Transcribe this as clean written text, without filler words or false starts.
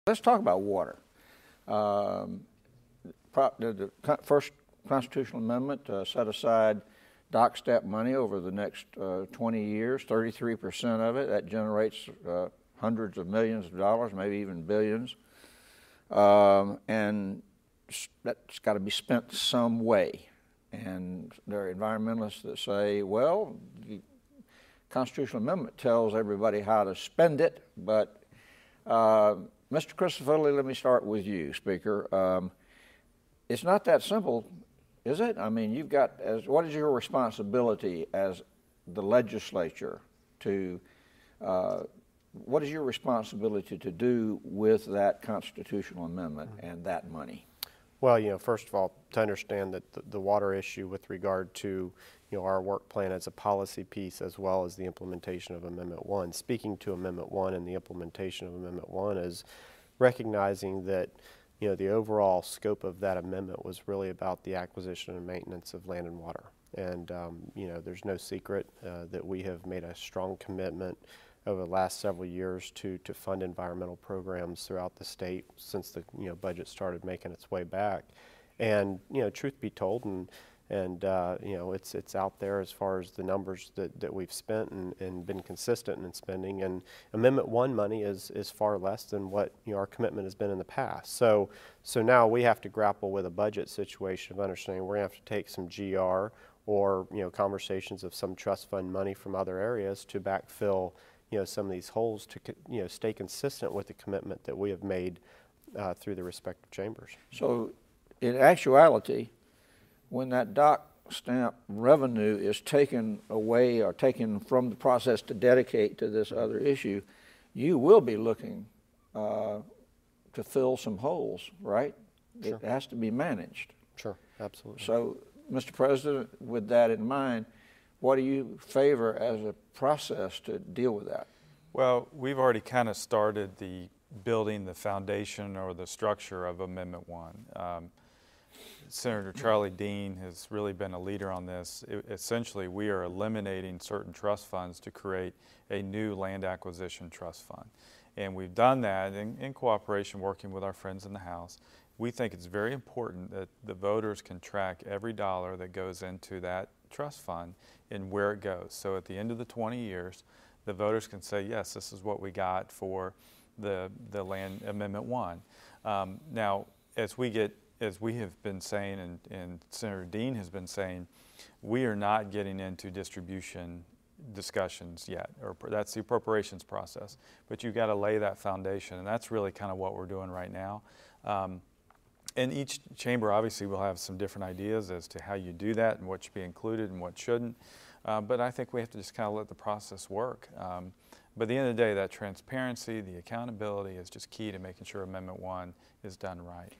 Let's talk about water. The first constitutional amendment set aside dock step money over the next 20 years, 33% of it. That generates hundreds of millions of dollars, maybe even billions. And that's got to be spent some way. And there are environmentalists that say, well, the constitutional amendment tells everybody how to spend it, but Mr. Christopherly, let me start with you, Speaker. It's not that simple, is it? I mean, you've got, what is your responsibility as the legislature to, what is your responsibility to do with that constitutional amendment and that money? Well, first of all, to understand that the water issue with regard to, our work plan as a policy piece as well as the implementation of Amendment 1. Speaking to Amendment 1 and the implementation of Amendment 1 is recognizing that, the overall scope of that amendment was really about the acquisition and maintenance of land and water. And, there's no secret that we have made a strong commitment over the last several years to fund environmental programs throughout the state since the budget started making its way back. And truth be told, and it's out there as far as the numbers that we've spent and been consistent in spending. And Amendment 1 money is far less than what our commitment has been in the past. So now we have to grapple with a budget situation of understanding we're going to have to take some GR or conversations of some trust fund money from other areas to backfill some of these holes to stay consistent with the commitment that we have made through the respective chambers. So in actuality, when that dock stamp revenue is taken away or taken from the process to dedicate to this other issue, you will be looking to fill some holes, right? Sure. It has to be managed. Sure, absolutely. So, Mr. President, with that in mind, what do you favor as a process to deal with that? Well, we've already kind of started the building the foundation or the structure of Amendment 1. Senator Charlie Dean has really been a leader on this. Essentially, we are eliminating certain trust funds to create a new land acquisition trust fund. And we've done that in cooperation working with our friends in the House. We think it's very important that the voters can track every dollar that goes into that trust fund and where it goes. So at the end of the 20 years, the voters can say, yes, this is what we got for the Land Amendment 1. Now, as we have been saying and Senator Dean has been saying, we are not getting into distribution discussions yet, or that's the appropriations process. But you've got to lay that foundation, and that's really kind of what we're doing right now. And each chamber obviously will have some different ideas as to how you do that and what should be included and what shouldn't. But I think we have to just kind of let the process work. But at the end of the day, that transparency, the accountability is just key to making sure Amendment 1 is done right.